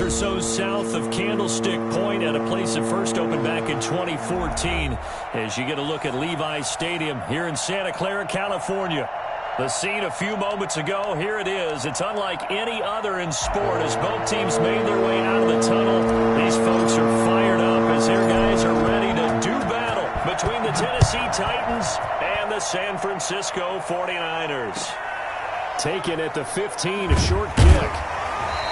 or so south of Candlestick Point at a place that first opened back in 2014 as you get a look at Levi's Stadium here in Santa Clara, California. The scene a few moments ago, here it is. It's unlike any other in sport as both teams made their way out of the tunnel. These folks are fired up as their guys are ready to do battle between the Tennessee Titans and the San Francisco 49ers. Taken at the 15, a short kick.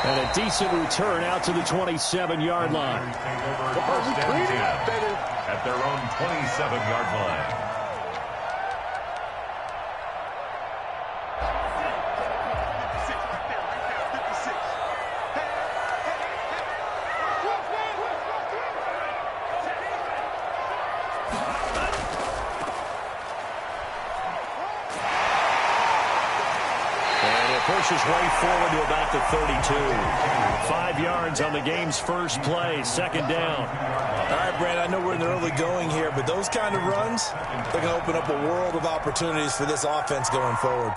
And a decent return out to the 27-yard line. First and 10 at their own 27-yard line. Pushes way forward to about the 32. 5 yards on the game's first play, second down. All right, Brad, I know we're in the early going here, but those kind of runs, they're going to open up a world of opportunities for this offense going forward.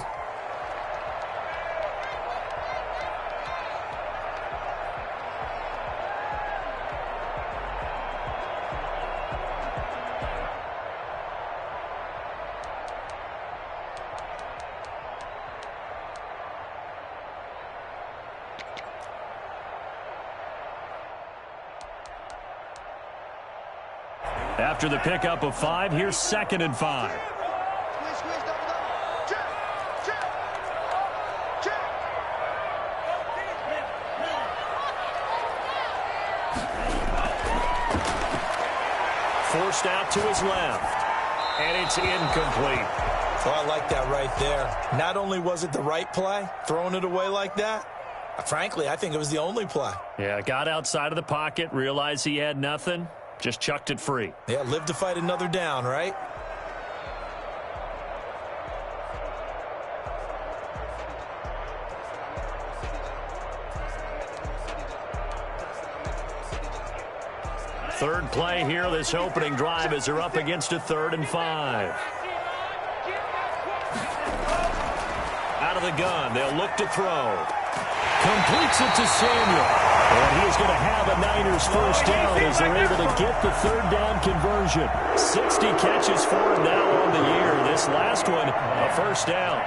After the pickup of 5, here's 2nd and 5. Forced out to his left, and it's incomplete. So I like that right there. Not only was it the right play, throwing it away like that, frankly, I think it was the only play. Yeah, got outside of the pocket, realized he had nothing. Just chucked it free. Yeah, live to fight another down, right? Third play here, this opening drive as they're up against a 3rd and 5. Out of the gun, they'll look to throw. Completes it to Samuel. And he is going to have a Niners first down as they're able to get the 3rd down conversion. 60 catches for him now on the year. This last one, a first down.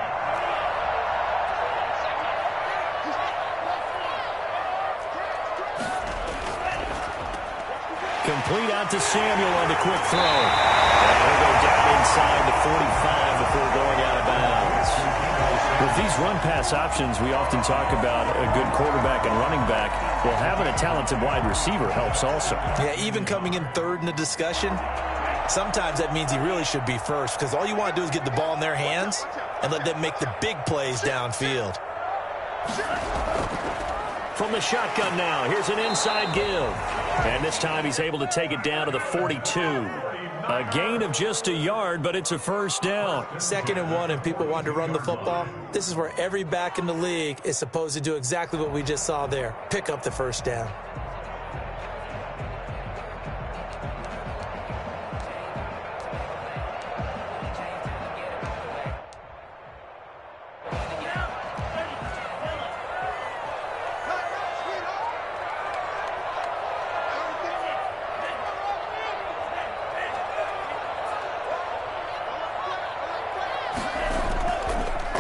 Complete out to Samuel on the quick throw. And he'll go down inside the 45 before going out of bounds. With these run-pass options, we often talk about a good quarterback and running back. Well, having a talented wide receiver helps also. Yeah, even coming in 3rd in the discussion, sometimes that means he really should be first because all you want to do is get the ball in their hands and let them make the big plays downfield. From the shotgun now, here's an inside give. And this time he's able to take it down to the 42. A gain of just a yard, but it's a first down. 2nd and 1, and people want to run the football. This is where every back in the league is supposed to do exactly what we just saw there. Pick up the first down.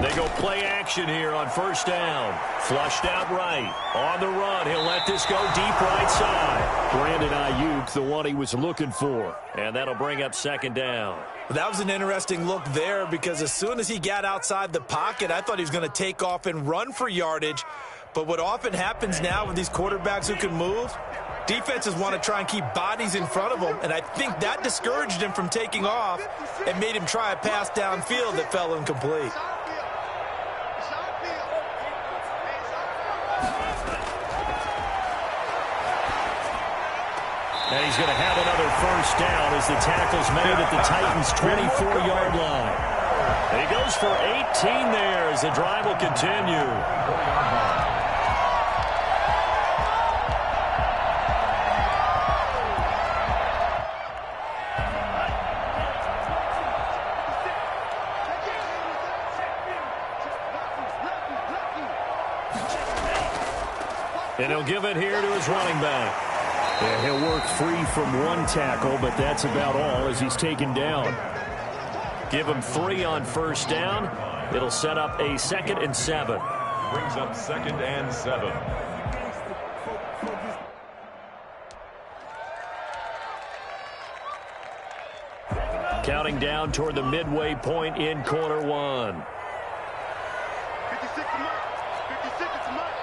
They go play action here on first down. Flushed out right. On the run, he'll let this go deep right side. Brandon Ayuk, the one he was looking for. And that'll bring up 2nd down. That was an interesting look there because as soon as he got outside the pocket, I thought he was going to take off and run for yardage. But what often happens now with these quarterbacks who can move, defenses want to try and keep bodies in front of them, and I think that discouraged him from taking off and made him try a pass downfield that fell incomplete. And he's going to have another first down as the tackle's made at the Titans' 24-yard line. And he goes for 18 there as the drive will continue. And he'll give it here to his running back. Yeah, he'll work free from one tackle, but that's about all as he's taken down. Give him 3 on first down. It'll set up a 2nd and 7. Brings up 2nd and 7. Counting down toward the midway point in quarter 1. 56 to Mike. 56 to Mike.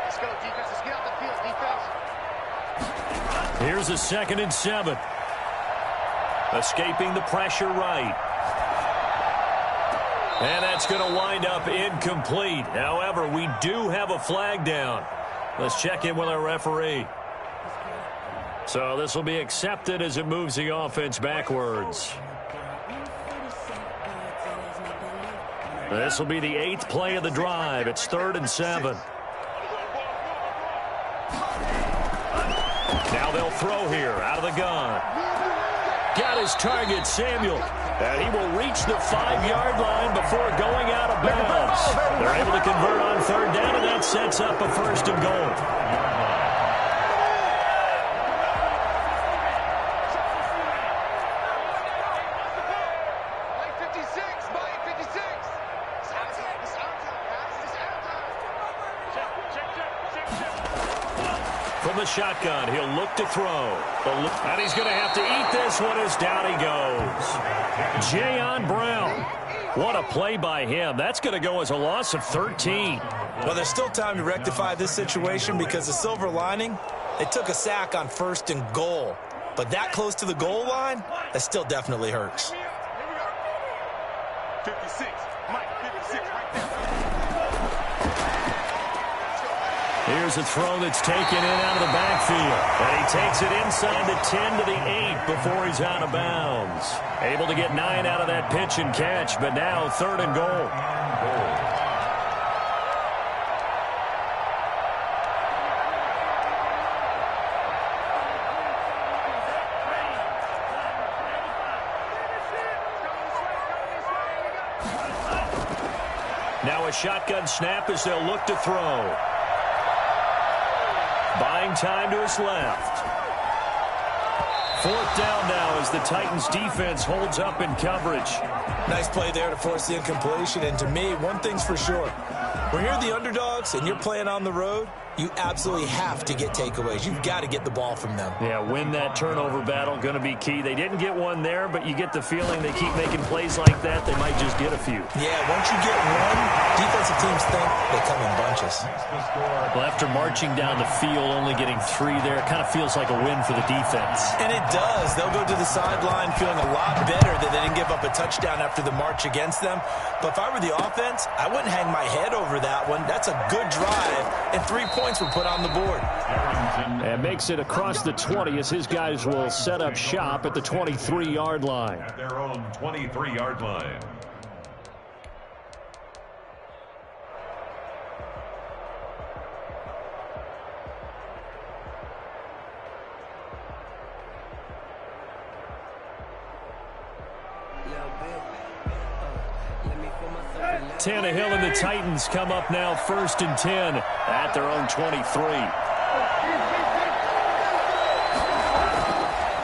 Let's go, defense. Let's get out the field, defense. Here's a 2nd and 7. Escaping the pressure right. And that's going to wind up incomplete. However, we do have a flag down. Let's check in with our referee. So this will be accepted as it moves the offense backwards. This will be the 8th play of the drive. It's 3rd and 7. Now they'll throw here out of the gun. Got his target, Samuel. And he will reach the 5-yard line before going out of bounds. They're able to convert on 3rd down, and that sets up a 1st and goal. From the shotgun, he'll look to throw. And he's going to have to eat this one as down he goes. Jayon Brown. What a play by him. That's going to go as a loss of 13. Well, there's still time to rectify this situation because the silver lining, they took a sack on 1st and goal. But that close to the goal line, that still definitely hurts. 56. Mike, 56 right there. Here's a throw that's taken in out of the backfield. And he takes it inside the 10 to the 8 before he's out of bounds. Able to get 9 out of that pitch and catch, but now 3rd and goal. Now a shotgun snap as they'll look to throw. Buying time to his left. 4th down now as the Titans defense holds up in coverage. Nice play there to force the incompletion. And to me, one thing's for sure. When you're the underdogs and you're playing on the road, you absolutely have to get takeaways. You've got to get the ball from them. Yeah, win that turnover battle, going to be key. They didn't get one there, but you get the feeling they keep making plays like that, they might just get a few. Yeah, once you get one, defensive teams think they come in bunches. Well, after marching down the field, only getting 3 there, it kind of feels like a win for the defense. And it does. They'll go to the sideline feeling a lot better that they didn't give up a touchdown after the march against them. But if I were the offense, I wouldn't hang my head over that one. That's a good drive, and 3 points were put on the board. And makes it across the 20 as his guys will set up shop at the 23-yard line. At their own 23-yard line. Tannehill and the Titans come up now 1st and 10 at their own 23.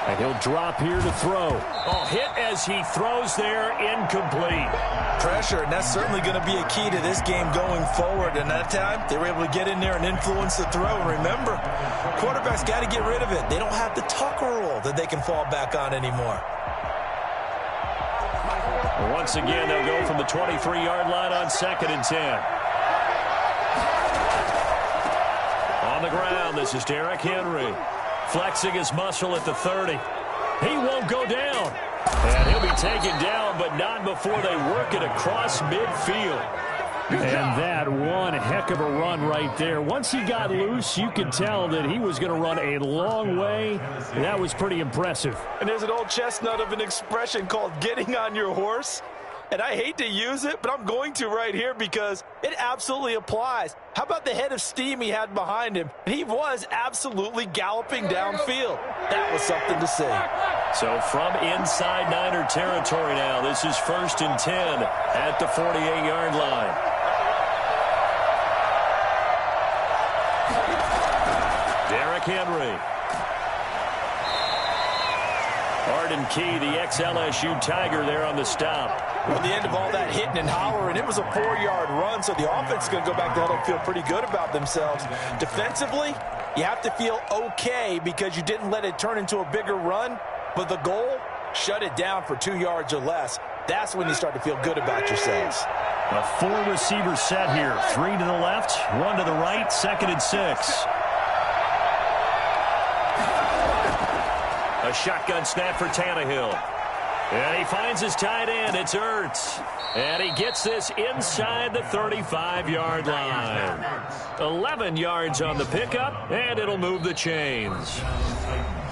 And he'll drop here to throw. Oh, hit as he throws there, incomplete. Pressure, and that's certainly going to be a key to this game going forward. And that time, they were able to get in there and influence the throw. And remember, quarterbacks got to get rid of it. They don't have the Tucker rule that they can fall back on anymore. Once again, they'll go from the 23-yard line on 2nd and 10. On the ground, this is Derrick Henry. Flexing his muscle at the 30. He won't go down. And he'll be taken down, but not before they work it across midfield. And that one heck of a run right there. Once he got loose, you could tell that he was going to run a long way. That was pretty impressive. And there's an old chestnut of an expression called getting on your horse. And I hate to use it, but I'm going to right here because it absolutely applies. How about the head of steam he had behind him? He was absolutely galloping downfield. That was something to see. So from inside Niner territory now, this is 1st and 10 at the 48-yard line. Henry. Arden Key, the ex-LSU Tiger, there on the stop. At the end of all that hitting and hollering, it was a 4-yard run, so the offense is going to go back to huddle and feel pretty good about themselves. Defensively, you have to feel okay because you didn't let it turn into a bigger run, but the goal, shut it down for 2 yards or less. That's when you start to feel good about yourselves. A 4-receiver set here. 3 to the left, 1 to the right, 2nd and 6. A shotgun snap for Tannehill. And he finds his tight end. It's Ertz. And he gets this inside the 35-yard line. 11 yards on the pickup, and it'll move the chains.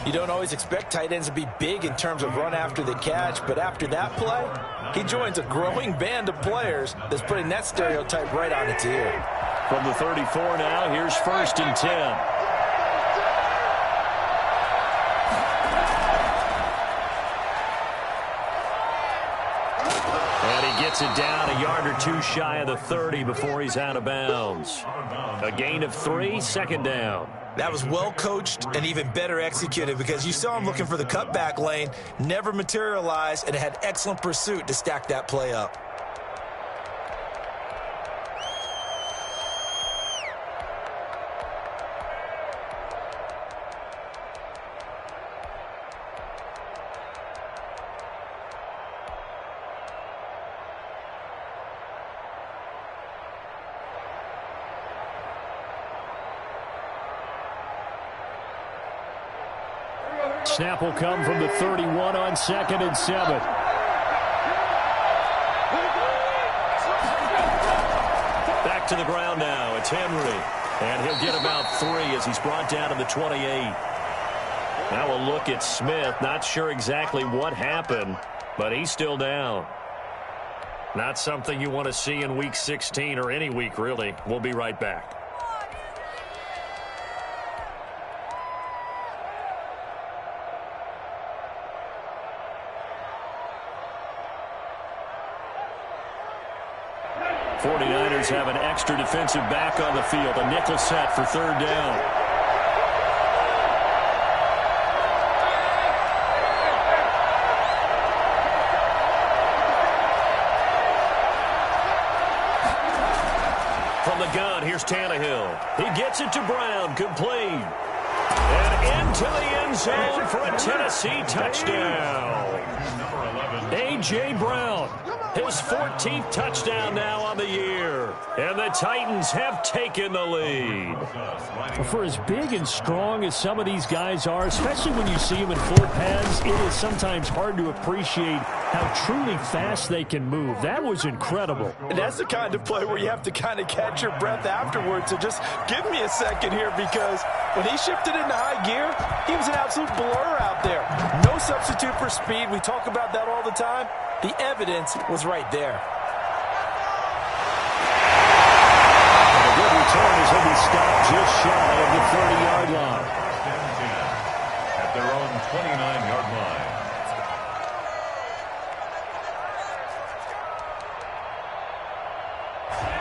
You don't always expect tight ends to be big in terms of run after the catch, but after that play, he joins a growing band of players that's putting that stereotype right on its ear. From the 34 now, here's 1st and 10. Gets it down a yard or 2 shy of the 30 before he's out of bounds. A gain of 3, 2nd down. That was well coached and even better executed because you saw him looking for the cutback lane, never materialized, and had excellent pursuit to stack that play up. Snap will come from the 31 on 2nd and 7. Back to the ground now. It's Henry. And he'll get about 3 as he's brought down to the 28. Now we'll look at Smith. Not sure exactly what happened, but he's still down. Not something you want to see in Week 16 or any week, really. We'll be right back. Have an extra defensive back on the field. A nickel set for 3rd down. From the gun, here's Tannehill. He gets it to Brown, complete. And into the end zone for a Tennessee touchdown. A.J. Brown. His 14th touchdown now on the year. And the Titans have taken the lead. For as big and strong as some of these guys are, especially when you see them in full pads, it is sometimes hard to appreciate how truly fast they can move. That was incredible. And that's the kind of play where you have to kind of catch your breath afterwards. So just give me a second here because when he shifted into high gear, he was an absolute blur out there. No substitute for speed. We talk about that all the time. The evidence was right there. And a good return as he'll be stopped just shy of the 30-yard line. At their own 29-yard line.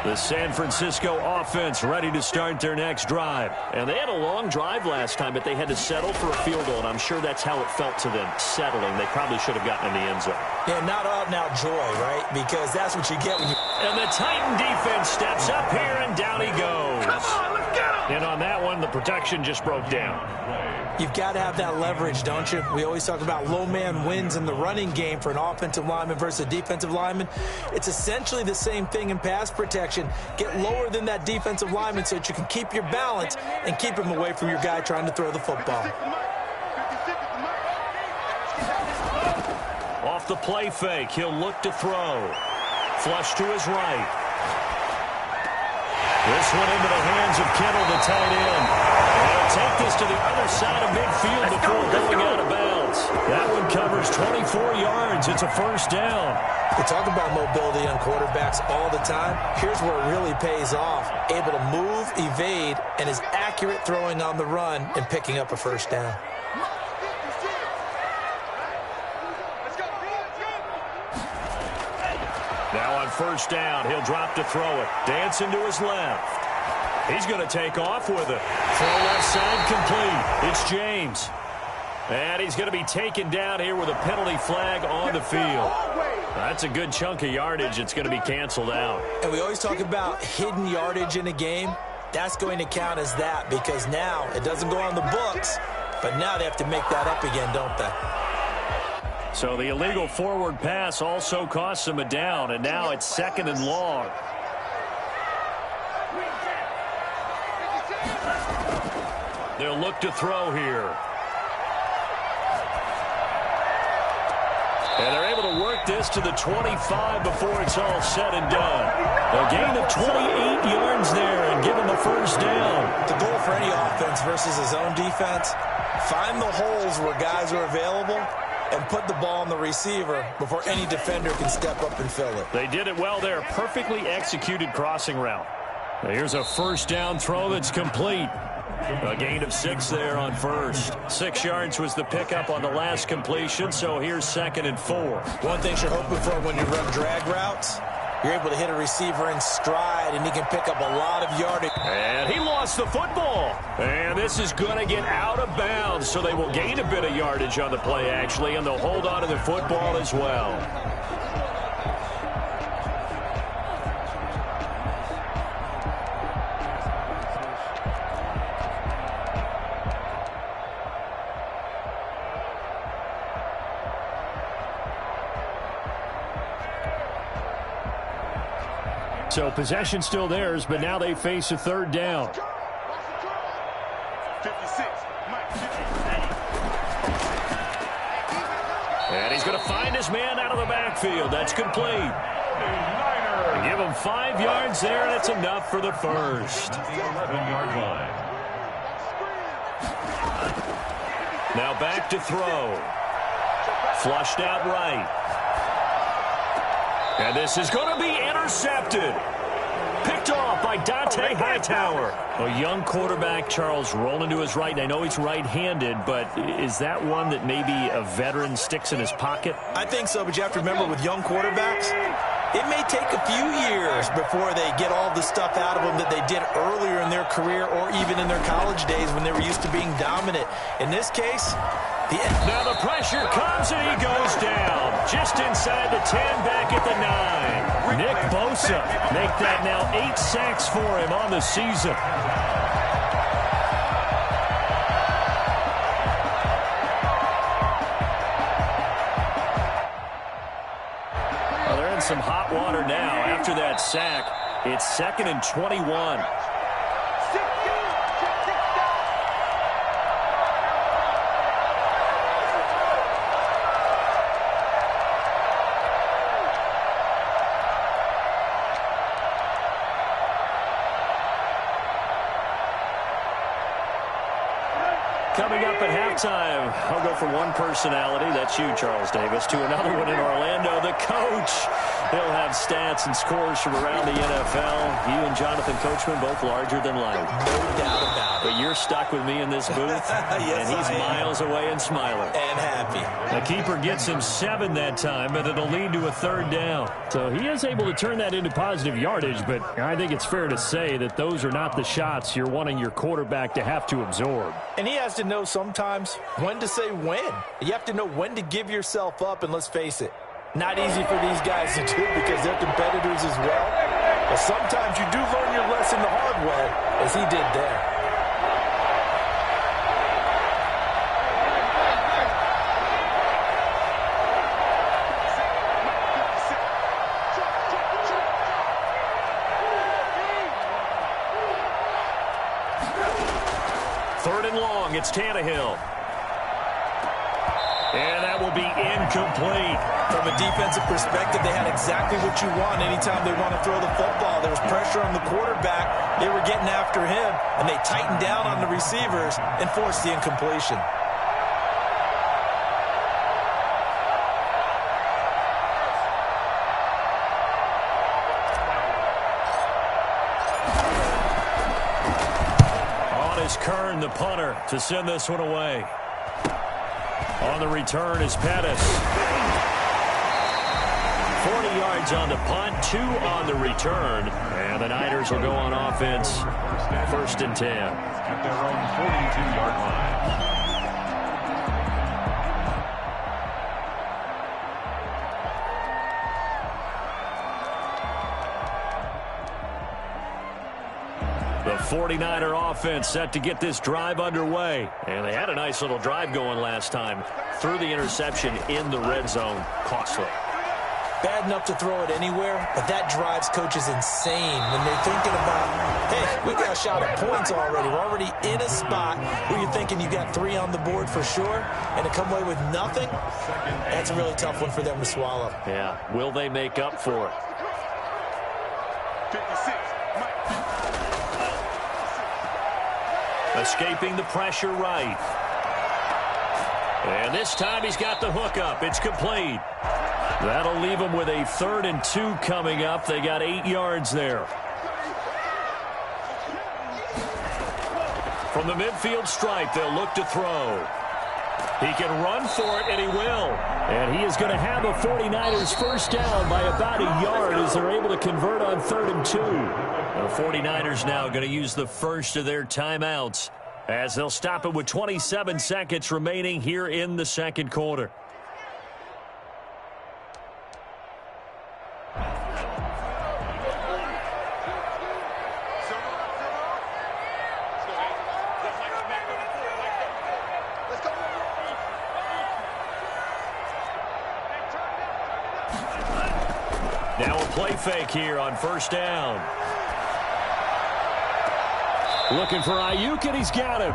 The San Francisco offense ready to start their next drive. And they had a long drive last time, but they had to settle for a field goal, and I'm sure that's how it felt to them, settling. They probably should have gotten in the end zone. Yeah, not out-and-out joy, right? Because that's what you get when you... And the Titan defense steps up here, and down he goes. Come on, let's get him! And on that one, the protection just broke down. You've got to have that leverage, don't you? We always talk about low man wins in the running game for an offensive lineman versus a defensive lineman. It's essentially the same thing in pass protection. Get lower than that defensive lineman so that you can keep your balance and keep him away from your guy trying to throw the football. Off the play fake, he'll look to throw. Flush to his right. This one into the hands of Kittle, the tight end. And he'll take this to the other side of midfield before going out of bounds. That one covers 24 yards. It's a 1st down. We talk about mobility on quarterbacks all the time. Here's where it really pays off. Able to move, evade, and is accurate throwing on the run and picking up a 1st down. Now on 1st down, he'll drop to throw it. Dancing to his left. He's going to take off with it. Throw left side complete. It's James. And he's going to be taken down here with a penalty flag on the field. That's a good chunk of yardage. It's going to be canceled out. And we always talk about hidden yardage in a game. That's going to count as that because now it doesn't go on the books, but now they have to make that up again, don't they? So the illegal forward pass also costs him a down, and now it's 2nd and long. They'll look to throw here. And they're able to work this to the 25 before it's all said and done. A gain of 28 yards there and give him a first down. The goal for any offense versus his own defense, find the holes where guys are available and put the ball on the receiver before any defender can step up and fill it. They did it well there. Perfectly executed crossing route. Now here's a first down throw that's complete. A gain of 6 there on first. 6 yards was the pickup on the last completion, so here's 2nd and 4. One thing you're hoping for when you run drag routes, you're able to hit a receiver in stride, and he can pick up a lot of yardage. And he lost the football. And this is going to get out of bounds, so they will gain a bit of yardage on the play, actually, and they'll hold on to the football as well. So possession still theirs, but now they face a 3rd down. 56. And he's going to find his man out of the backfield. That's complete. Give him 5 yards there, and it's enough for the first. The 11-yard line. Now back to throw. Flushed out right. And this is going to be intercepted. Picked off by Dante Hightower. A young quarterback, Charles, rolling to his right. I know he's right-handed, but is that one that maybe a veteran sticks in his pocket? I think so, but you have to remember with young quarterbacks, it may take a few years before they get all the stuff out of them that they did earlier in their career or even in their college days when they were used to being dominant. In this case, now the pressure comes and he goes down. Just inside the 10, back at the 9. Nick Bosa make that now 8 sacks for him on the season. Well, they're in some hot water now after that sack. It's 2nd and 21. Coming up at halftime, I'll go from one personality, that's you, Charles Davis, to another one in Orlando, the coach. He'll have stats and scores from around the NFL. You and Jonathan Coachman, both larger than life. no doubt about it. But you're stuck with me in this booth, Yes, and he's I am. miles away and smiling. And happy. The keeper gets him 7 that time, but it'll lead to a 3rd down. So he is able to turn that into positive yardage, but I think it's fair to say that those are not the shots you're wanting your quarterback to have to absorb. And he has to know sometimes when to say when. You have to know when to give yourself up, and let's face it, not easy for these guys to do because they're competitors as well. But sometimes you do learn your lesson the hard way, as he did there. Third and long, it's Tannehill. And that will be incomplete. From a defensive perspective, they had exactly what you want anytime they want to throw the football. There was pressure on the quarterback. They were getting after him, and they tightened down on the receivers and forced the incompletion. Kern, the punter, to send this one away. On the return is Pettis. 40 yards on the punt, 2 on the return. And the Niners will go on offense, 1st and 10. At their own 42-yard line. The 49er offense set to get this drive underway. And they had a nice little drive going last time. Threw the interception in the red zone. Costly. Bad enough to throw it anywhere, but that drives coaches insane when they're thinking about, hey, we got a shot at points already. We're already in a spot where you're thinking you got 3 on the board for sure, and to come away with nothing, that's a really tough one for them to swallow. Yeah, will they make up for it? 56. Escaping the pressure right. And this time he's got the hook up. It's complete. That'll leave them with a 3rd and 2 coming up. They got 8 yards there. From the midfield stripe, they'll look to throw. He can run for it, and he will. And he is going to have a 49ers first down by about a yard as they're able to convert on 3rd and 2. The 49ers now going to use the first of their timeouts as they'll stop it with 27 seconds remaining here in the second quarter. Now a play fake here on first down. Looking for Ayuk, and he's got him.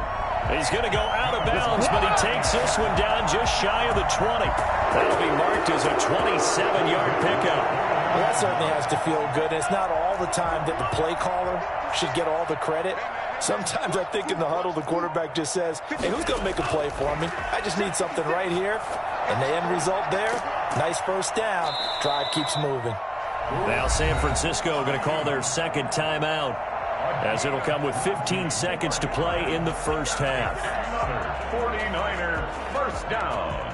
He's going to go out of bounds, but he takes this one down just shy of the 20. That'll be marked as a 27-yard pickup. Well, that certainly has to feel good. It's not all the time that the play caller should get all the credit. Sometimes I think in the huddle, the quarterback just says, hey, who's going to make a play for me? I just need something right here. And the end result there, nice first down. Drive keeps moving. Now San Francisco going to call their second timeout, as it'll come with 15 seconds to play in the first half. Another 49er first down.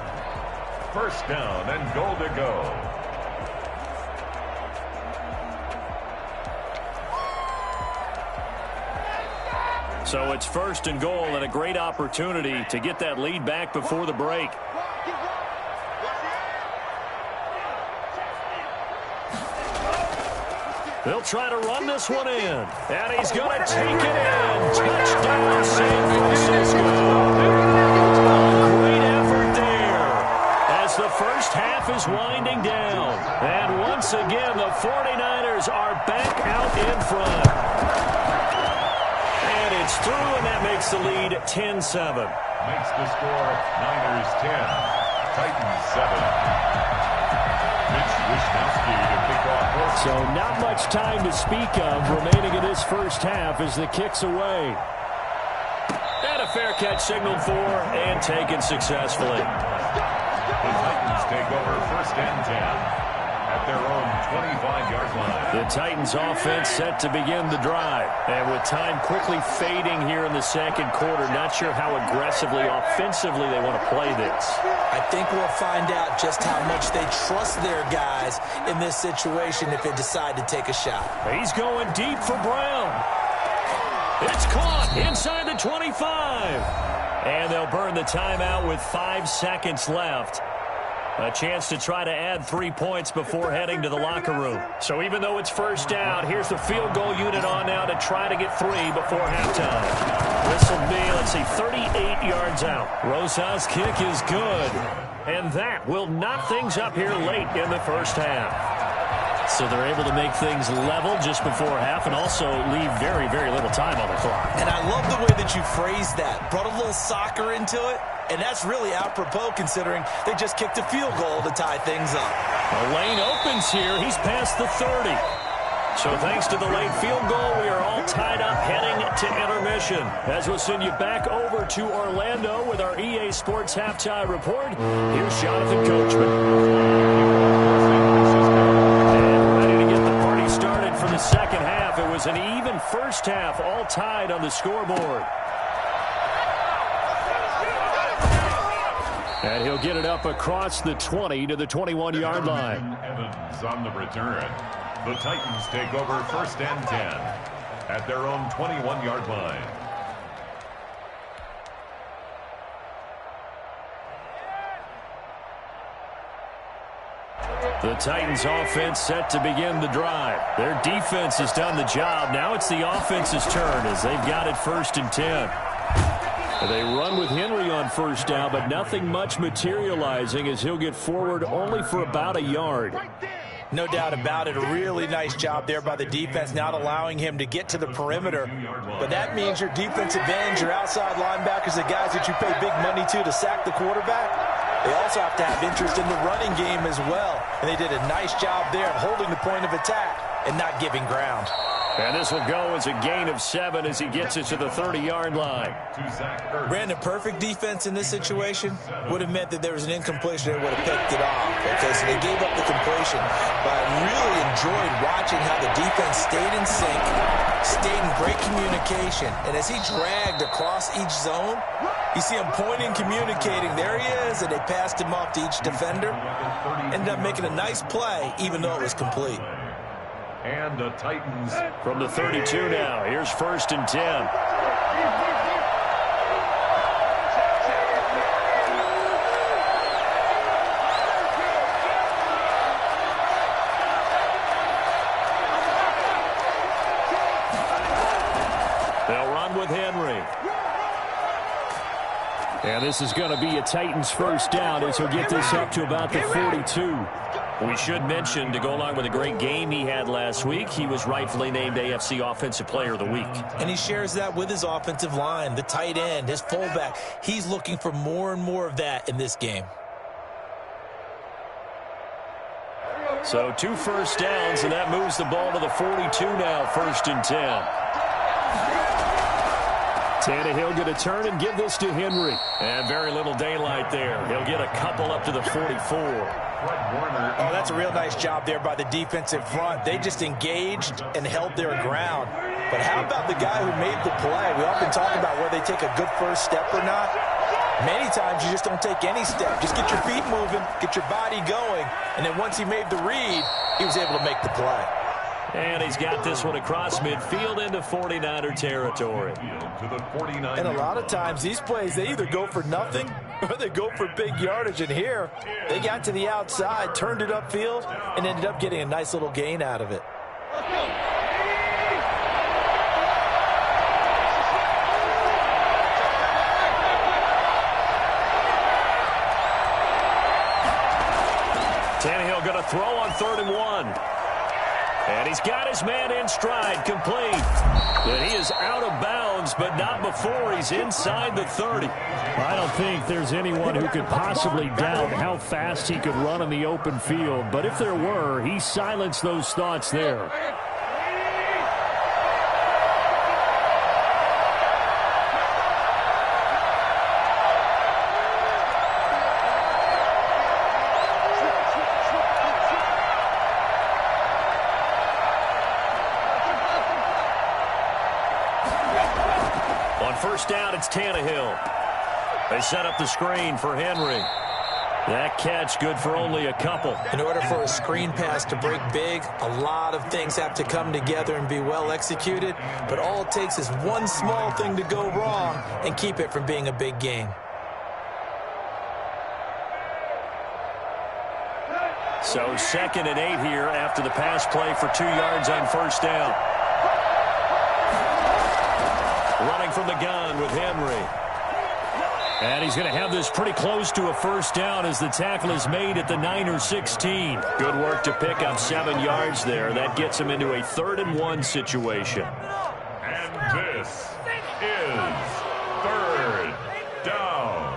First down and goal to go. So it's 1st and goal, and a great opportunity to get that lead back before the break. They'll try to run this one in. And he's going to take it in. Touchdown, San Francisco. Great effort there as the first half is winding down. And once again, the 49ers are back out in front. And it's through, and that makes the lead 10-7. Makes the score Niners 10, Titans 7. So not much time to speak of remaining in this first half as the kick's away. And a fair catch signaled for and taken successfully. The Titans take over 1st and 10 at their own 25-yard line. The Titans offense set to begin the drive. And with time quickly fading here in the second quarter, not sure how aggressively, offensively they want to play this. I think we'll find out just how much they trust their guys in this situation if they decide to take a shot. He's going deep for Brown. It's caught inside the 25. And they'll burn the timeout with 5 seconds left. A chance to try to add 3 points before heading to the locker room. So even though it's first down, here's the field goal unit on now to try to get 3 before halftime. This will be, let's see, 38 yards out. Rosas' kick is good. And that will knock things up here late in the first half. So they're able to make things level just before half and also leave very, very little time on the clock. And I love the way that you phrased that. Brought a little soccer into it. And that's really apropos considering they just kicked a field goal to tie things up. The lane opens here. He's past the 30. So thanks to the late field goal, we are all tied up heading to intermission. As we'll send you back over to Orlando with our EA Sports Halftime Report, here's Jonathan Coachman. And ready to get the party started for the second half. It was an even first half, all tied on the scoreboard. And he'll get it up across the 20 to the 21-yard line. Evans on the return. The Titans take over 1st and 10 at their own 21-yard line. The Titans offense set to begin the drive. Their defense has done the job. Now it's the offense's turn as they've got it 1st and 10. They run with Henry on 1st down, but nothing much materializing as he'll get forward only for about a yard. No doubt about it. A really nice job there by the defense, not allowing him to get to the perimeter. But that means your defensive ends, your outside linebackers, the guys that you pay big money to sack the quarterback, they also have to have interest in the running game as well. And they did a nice job there of holding the point of attack and not giving ground. And this will go as a gain of 7 as he gets it to the 30-yard line. Brandon, perfect defense in this situation would have meant that there was an incompletion that would have picked it off. Okay, so they gave up the completion. But I really enjoyed watching how the defense stayed in sync, stayed in great communication. And as he dragged across each zone, you see him pointing, communicating. There he is, and they passed him off to each defender. Ended up making a nice play, even though it was complete. And the Titans from the 32 now. Here's 1st and 10. They'll run with Henry. And this is going to be a Titans 1st down as he'll get this up to about the 42. We should mention, to go along with a great game he had last week, he was rightfully named AFC Offensive Player of the Week. And he shares that with his offensive line, the tight end, his fullback. He's looking for more and more of that in this game. So 2 1st downs, and that moves the ball to the 42 now, 1st and 10. Tannehill going to turn and give this to Henry. And very little daylight there. He'll get a couple up to the 44. Oh, that's a real nice job there by the defensive front. They just engaged and held their ground. But how about the guy who made the play? We often talk about whether they take a good first step or not. Many times you just don't take any step. Just get your feet moving, get your body going, and then once he made the read, he was able to make the play. And he's got this one across midfield into 49er territory. And a lot of times these plays, they either go for nothing or they go for big yardage. And here, they got to the outside, turned it upfield, and ended up getting a nice little gain out of it. Tannehill going to throw on 3rd and 1. And he's got his man in stride, complete. And he is out of bounds, but not before he's inside the 30. I don't think there's anyone who could possibly doubt how fast he could run in the open field. But if there were, he silenced those thoughts there. First down, it's Tannehill. They set up the screen for Henry. That catch good for only a couple. In order for a screen pass to break big, a lot of things have to come together and be well executed. But all it takes is one small thing to go wrong and keep it from being a big gain. So 2nd and 8 here after the pass play for 2 yards on 1st down. Running from the gun with Henry. And he's going to have this pretty close to a 1st down as the tackle is made at the Niner 16. Good work to pick up 7 yards there. That gets him into a 3rd and 1 situation. And this is 3rd down.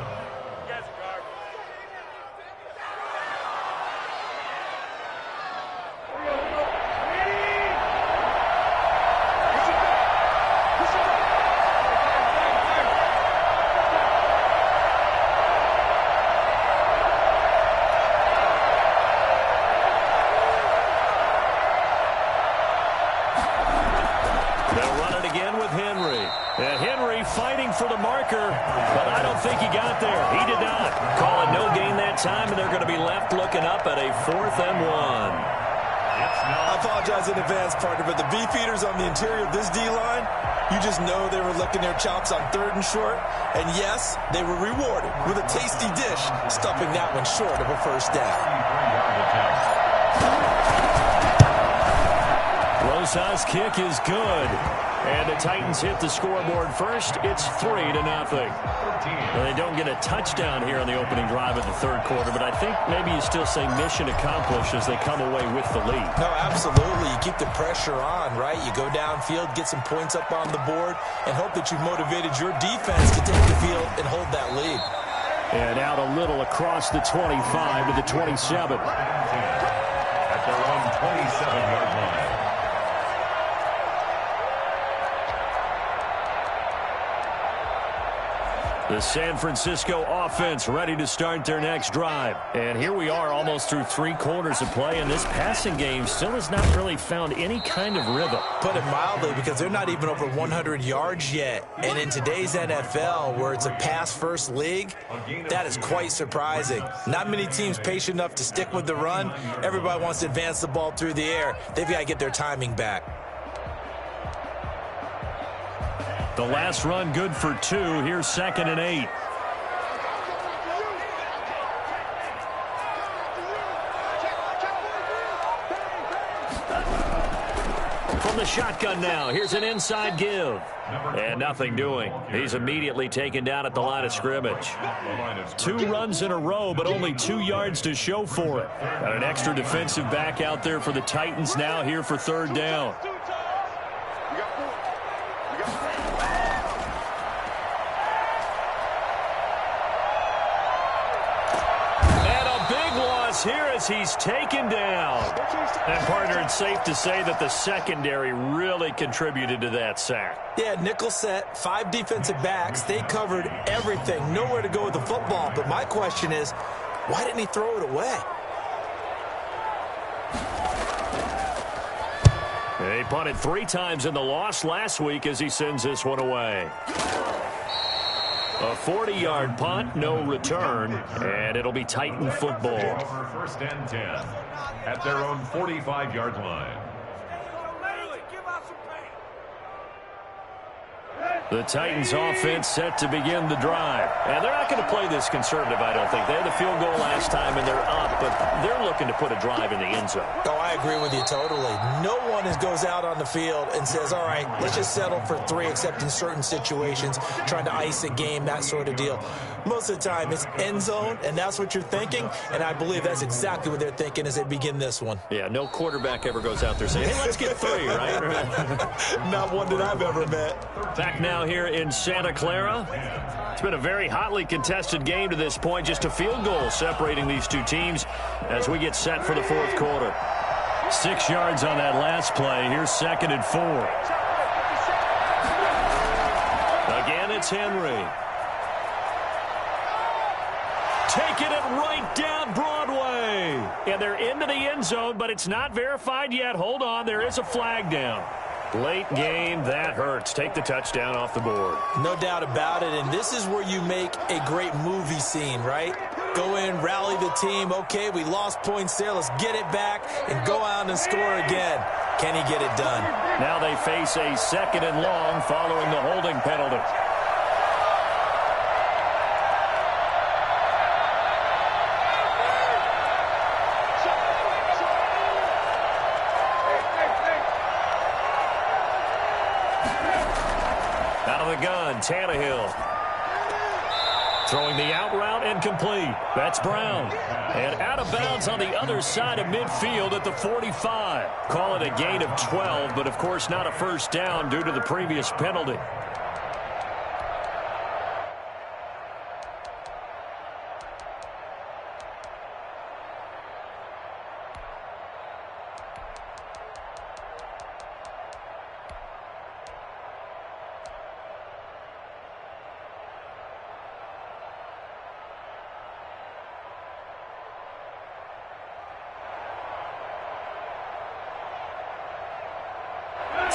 They'll run it again with Henry. And Henry fighting for the marker, but I don't think he got there. He did not. Call it no gain that time, and they're going to be left looking up at a 4th and 1. I apologize in advance, partner, but the beefeaters on the interior of this D-line, you just know they were licking their chops on 3rd and short. And yes, they were rewarded with a tasty dish, stuffing that one short of a 1st down. Rosa's kick is good. And the Titans hit the scoreboard first. It's 3-0. Well, they don't get a touchdown here on the opening drive of the 3rd quarter, but I think maybe you still say mission accomplished as they come away with the lead. No, absolutely. You keep the pressure on, right? You go downfield, get some points up on the board, and hope that you've motivated your defense to take the field and hold that lead. And out a little across the 25 to the 27. At their own 27-yard line. The San Francisco offense ready to start their next drive. And here we are almost through 3 quarters of play, and this passing game still has not really found any kind of rhythm. Put it mildly, because they're not even over 100 yards yet. And in today's NFL, where it's a pass-first league, that is quite surprising. Not many teams patient enough to stick with the run. Everybody wants to advance the ball through the air. They've got to get their timing back. The last run good for 2. Here's 2nd and 8. From the shotgun now, here's an inside give. And nothing doing. He's immediately taken down at the line of scrimmage. 2 runs in a row, but only 2 yards to show for it. Got an extra defensive back out there for the Titans now here for 3rd down. Here as he's taken down. And, partner, it's safe to say that the secondary really contributed to that sack. Yeah, nickel set, 5 defensive backs. They covered everything. Nowhere to go with the football. But my question is, why didn't he throw it away? He punted 3 times in the loss last week as he sends this one away. A 40-yard punt, no return, and it'll be Titan football. 1st and 10 at their own 45-yard line. The Titans offense set to begin the drive. And they're not going to play this conservative, I don't think. They had the field goal last time, and they're up, but they're looking to put a drive in the end zone. Oh, I agree with you totally. No one goes out on the field and says, all right, let's just settle for 3, except in certain situations, trying to ice a game, that sort of deal. Most of the time, it's end zone, and that's what you're thinking, and I believe that's exactly what they're thinking as they begin this one. Yeah, no quarterback ever goes out there saying, hey, let's get 3, right? Not one that I've ever met. Back now here in Santa Clara. It's been a very hotly contested game to this point. Just a field goal separating these 2 teams as we get set for the 4th quarter. 6 yards on that last play. Here's 2nd and 4. Again, it's Henry. Taking it right down Broadway. And they're into the end zone, but it's not verified yet. Hold on, there is a flag down. Late game, that hurts. Take the touchdown off the board. No doubt about it, and this is where you make a great movie scene, right? Go in, rally the team. Okay, we lost points there. Let's get it back and go out and score again. Can he get it done? Now they face a 2nd and long following the holding penalty. Out of the gun, Tannehill. Throwing the out route and complete. That's Brown. And out of bounds on the other side of midfield at the 45. Call it a gain of 12, but of course not a 1st down due to the previous penalty.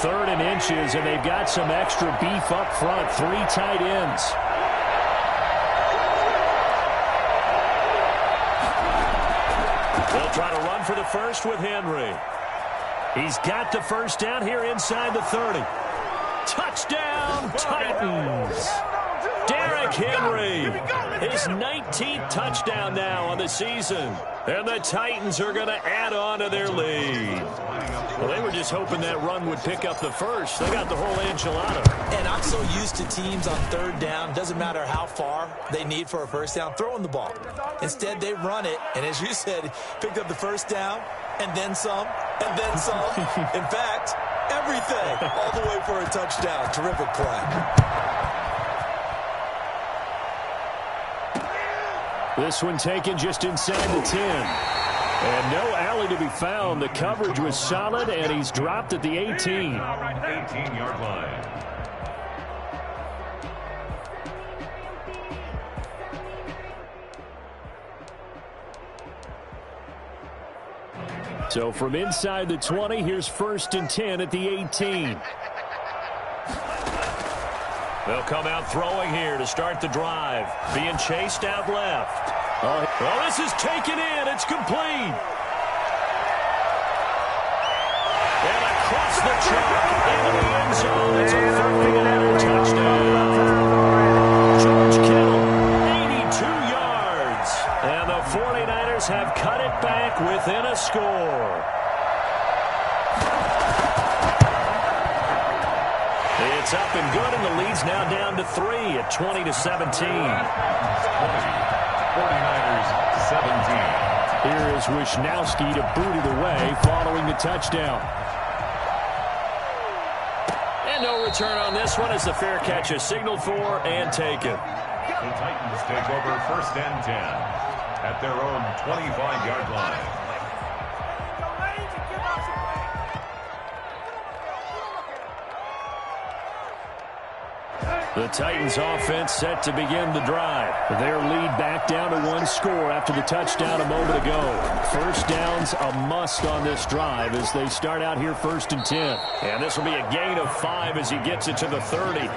3rd and inches, and they've got some extra beef up front. 3 tight ends. They'll try to run for the first with Henry. He's got the first down here inside the 30. Touchdown, Titans. Derrick Henry, his 19th touchdown now on the season. And the Titans are going to add on to their lead. Well, they were just hoping that run would pick up the first. They got the whole enchilada. And I'm so used to teams on 3rd down, doesn't matter how far they need for a first down, throwing the ball. Instead, they run it, and as you said, picked up the first down, and then some, and then some. In fact, everything, all the way for a touchdown. Terrific play. This one taken just inside the 10. And no alley to be found. The coverage was solid, and he's dropped at the 18. 18-yard line. So from inside the 20, here's 1st and 10 at the 18. They'll come out throwing here to start the drive. Being chased out left. Well, this is taken in. It's complete. And across the track into the end zone. It's a 30-yard touchdown. George Kittle, 82 yards. And the 49ers have cut it back within a score. It's up and good, and the lead's now down to 3 at 20-17. 49ers 17. Here is Wishnowski to boot it away following the touchdown. And no return on this one as the fair catch is signaled for and taken. The Titans take over 1st and 10 at their own 25-yard line. The Titans offense set to begin the drive. Their lead back down to 1 score after the touchdown a moment ago. First down's a must on this drive as they start out here 1st and 10. And this will be a gain of 5 as he gets it to the 30.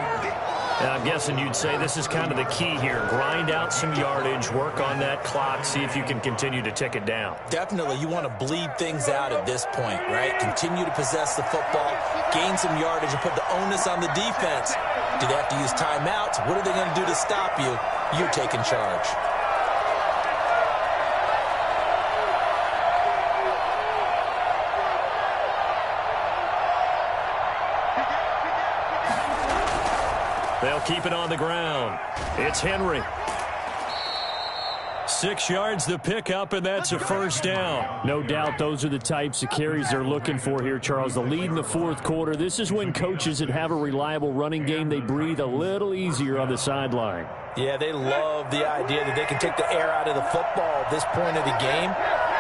And I'm guessing you'd say this is kind of the key here. Grind out some yardage, work on that clock, see if you can continue to tick it down. Definitely, you want to bleed things out at this point, right? Continue to possess the football, gain some yardage, and put the onus on the defense. Do they have to use timeouts? What are they going to do to stop you? You're taking charge. They'll keep it on the ground. It's Henry. 6 yards the pickup, and that's a first down. No doubt those are the types of carries they're looking for here, Charles. The lead in the 4th quarter. This is when coaches that have a reliable running game, they breathe a little easier on the sideline. Yeah, they love the idea that they can take the air out of the football at this point of the game.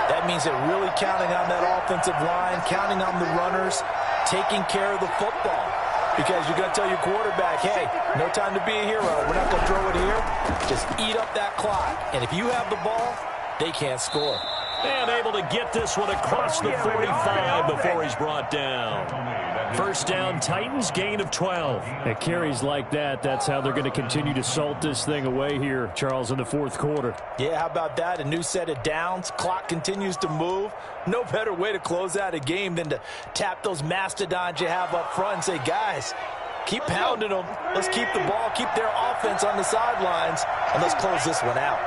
That means they're really counting on that offensive line, counting on the runners, taking care of the football. Because you're going to tell your quarterback, hey, no time to be a hero. We're not going to throw it here. Just eat up that clock. And if you have the ball, they can't score. And able to get this one across the 45 before he's brought down. First down, Titans, gain of 12. At carries like that, that's how they're going to continue to salt this thing away here, Charles, in the 4th quarter. Yeah, how about that? A new set of downs. Clock continues to move. No better way to close out a game than to tap those mastodons you have up front and say, guys, keep pounding them. Let's keep the ball, keep their offense on the sidelines, and let's close this one out.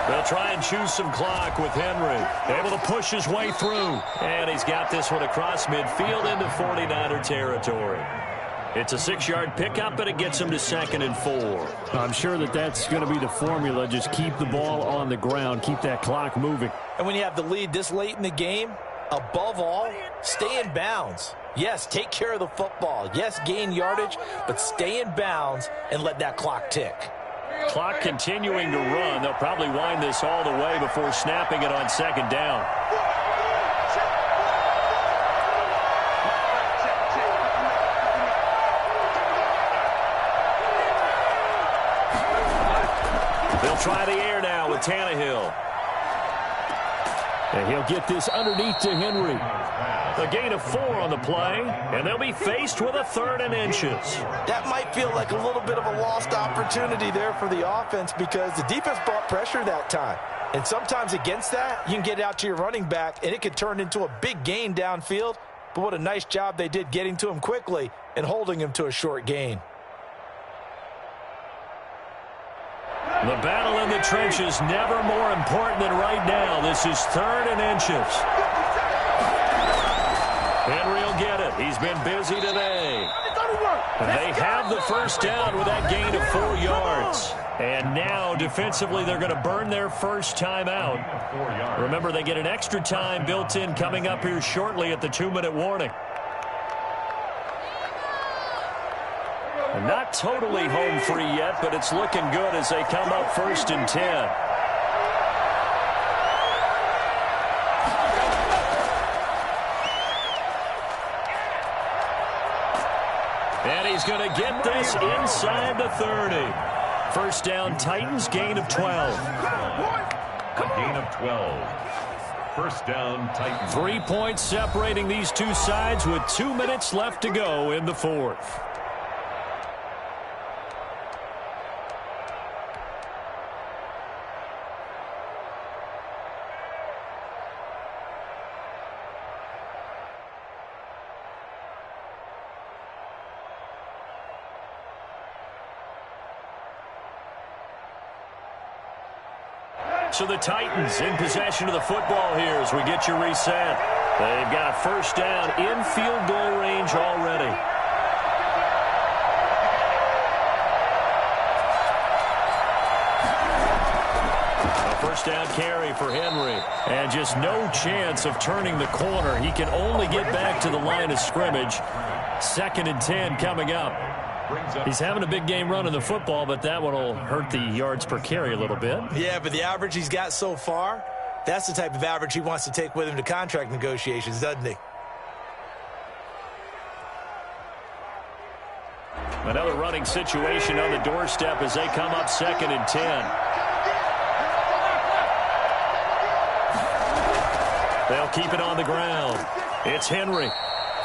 They'll try and choose some clock with Henry. Able to push his way through. And he's got this one across midfield into 49er territory. It's a 6-yard pickup, and it gets him to 2nd and 4. I'm sure that that's going to be the formula. Just keep the ball on the ground. Keep that clock moving. And when you have the lead this late in the game, above all, stay in bounds. Yes, take care of the football. Yes, gain yardage, but stay in bounds and let that clock tick. Clock continuing to run. They'll probably wind this all the way before snapping it on 2nd down. They'll try the air now with Tannehill. And he'll get this underneath to Henry. A gain of 4 on the play, and they'll be faced with a 3rd and inches. That might feel like a little bit of a lost opportunity there for the offense because the defense brought pressure that time. And sometimes against that, you can get out to your running back, and it could turn into a big gain downfield. But what a nice job they did getting to him quickly and holding him to a short gain. The battle in the trenches never more important than right now. This is 3rd and inches. Henry will get it. He's been busy today. They have the first down with that gain of 4 yards. And now, defensively, they're going to burn their first time out. Remember, they get an extra time built in coming up here shortly at the 2-minute warning. And not totally home free yet, but it's looking good as they come up 1st and 10. And he's going to get this inside the 30. First down, Titans, gain of 12. A gain of 12. First down, Titans. 3 points separating these two sides with 2 minutes left to go in the 4th. So the Titans in possession of the football here as we get you reset. They've got a first down in field goal range already. A first down carry for Henry. And just no chance of turning the corner. He can only get back to the line of scrimmage. 2nd and 10 coming up. He's having a big game running the football, but that one will hurt the yards per carry a little bit. Yeah, but the average he's got so far, that's the type of average he wants to take with him to contract negotiations, doesn't he? Another running situation on the doorstep as they come up 2nd and 10. They'll keep it on the ground. It's Henry.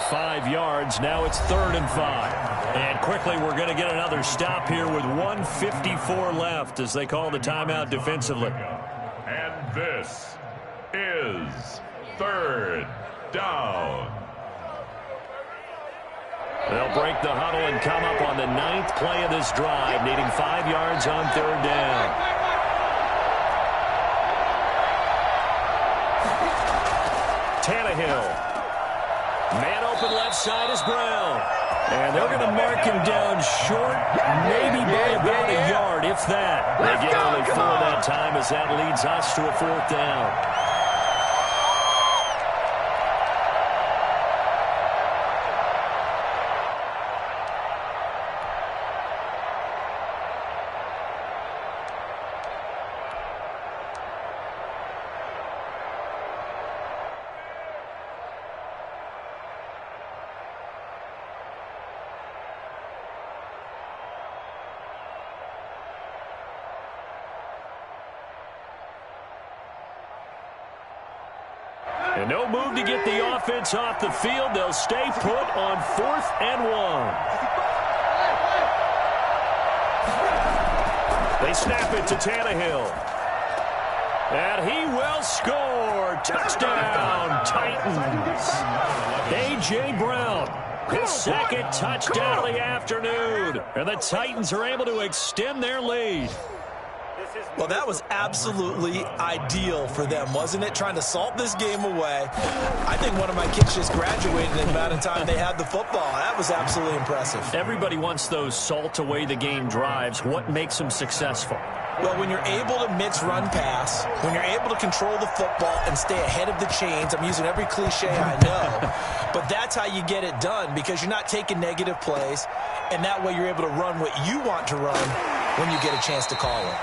5 yards. Now it's 3rd and 5. And quickly we're going to get another stop here with 1:54 left as they call the timeout defensively. And this is 3rd down. They'll break the huddle and come up on the 9th play of this drive, needing 5 yards on 3rd down. Tannehill. Man open left side is Brown. And they're going to mark him down short, maybe by about a yard, if that. They get only 4 that time as that leads us to a 4th down. And no move to get the offense off the field. They'll stay put on 4th and 1. They snap it to Tannehill. And he will score. Touchdown, Titans. A.J. Brown, his 2nd touchdown of the afternoon. And the Titans are able to extend their lead. Well, that was absolutely ideal for them, wasn't it? Trying to salt this game away. I think one of my kids just graduated in the amount of time they had the football. That was absolutely impressive. Everybody wants those salt away the game drives. What makes them successful? Well, when you're able to mix run pass, when you're able to control the football and stay ahead of the chains, I'm using every cliche I know, but that's how you get it done because you're not taking negative plays, and that way you're able to run what you want to run when you get a chance to call it.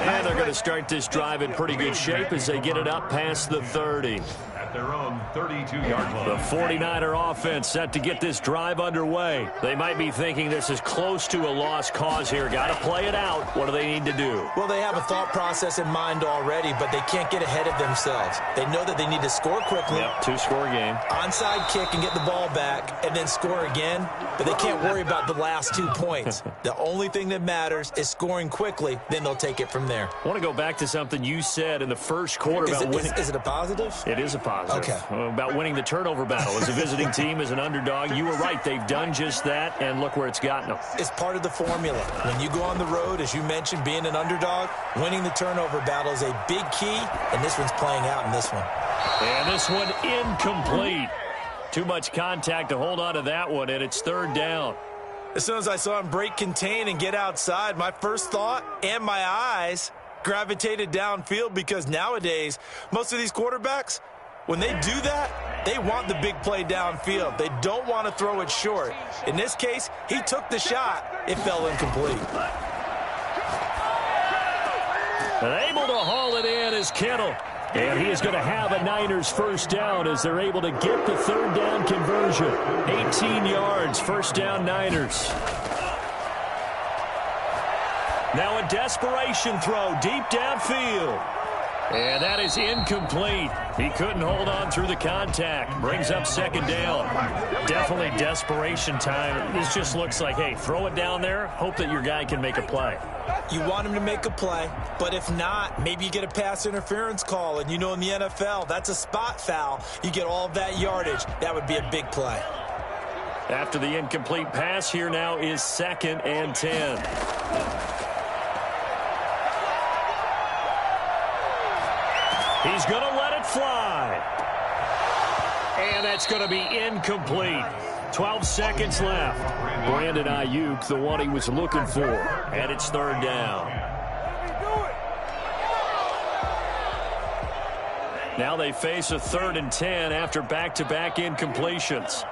And they're going to start this drive in pretty good shape as they get it up past the 30. at their own 32-yard line. The 49er offense set to get this drive underway. They might be thinking this is close to a lost cause here. Got to play it out. What do they need to do? Well, they have a thought process in mind already, but they can't get ahead of themselves. They know that they need to score quickly. Yep, two-score game. Onside kick and get the ball back and then score again, but they can't worry about the last 2 points. The only thing that matters is scoring quickly, then they'll take it from there. I want to go back to something you said in the first quarter about winning. Is it a positive? It is a positive. Okay. About winning the turnover battle. As a visiting team, as an underdog, you were right. They've done just that, and look where it's gotten them. It's part of the formula. When you go on the road, as you mentioned, being an underdog, winning the turnover battle is a big key, and this one's playing out in this one. And this one incomplete. Too much contact to hold on to that one, and it's third down. As soon as I saw him break contain and get outside, my first thought and my eyes gravitated downfield, because nowadays, most of these quarterbacks, when they do that, they want the big play downfield. They don't want to throw it short. In this case, he took the shot. It fell incomplete. And able to haul it in is Kittle. And he is going to have a Niners first down as they're able to get the third down conversion. 18 yards, first down Niners. Now a desperation throw deep downfield. And that is incomplete. He couldn't hold on through the contact. Brings up second down. Definitely desperation time. This just looks like, hey, throw it down there. Hope that your guy can make a play. You want him to make a play, but if not, maybe you get a pass interference call. And you know in the NFL, that's a spot foul. You get all of that yardage. That would be a big play. After the incomplete pass, here now is 2nd and 10. He's going to let it fly. And that's going to be incomplete. 12 seconds left. Brandon Ayuk, the one he was looking for. And it's third down. Now they face a 3rd and 10 after back-to-back incompletions.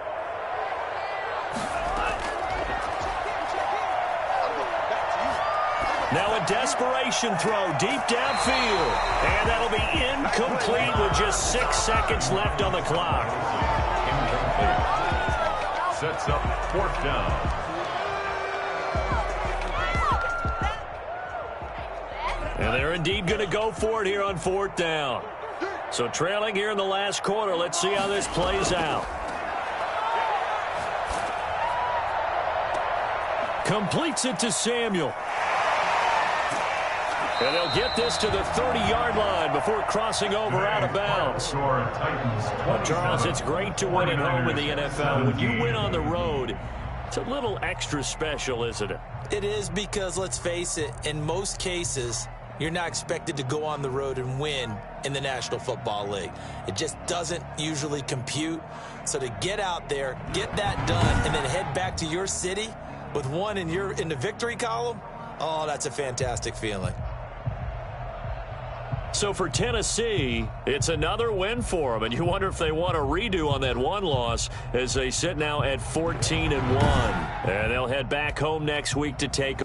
Now a desperation throw deep downfield. And that'll be incomplete with just 6 seconds left on the clock. Incomplete. Sets up 4th down. And they're indeed going to go for it here on 4th down. So trailing here in the last quarter. Let's see how this plays out. Completes it to Samuel. And they'll get this to the 30-yard line before crossing over out of bounds. Well, Charles, it's great to win at home in the NFL. When you win on the road, it's a little extra special, isn't it? It is, because, let's face it, in most cases, you're not expected to go on the road and win in the National Football League. It just doesn't usually compute. So to get out there, get that done, and then head back to your city with one in the victory column, oh, that's a fantastic feeling. So for Tennessee, it's another win for them, and you wonder if they want a redo on that one loss as they sit now at 14-1. And they'll head back home next week to take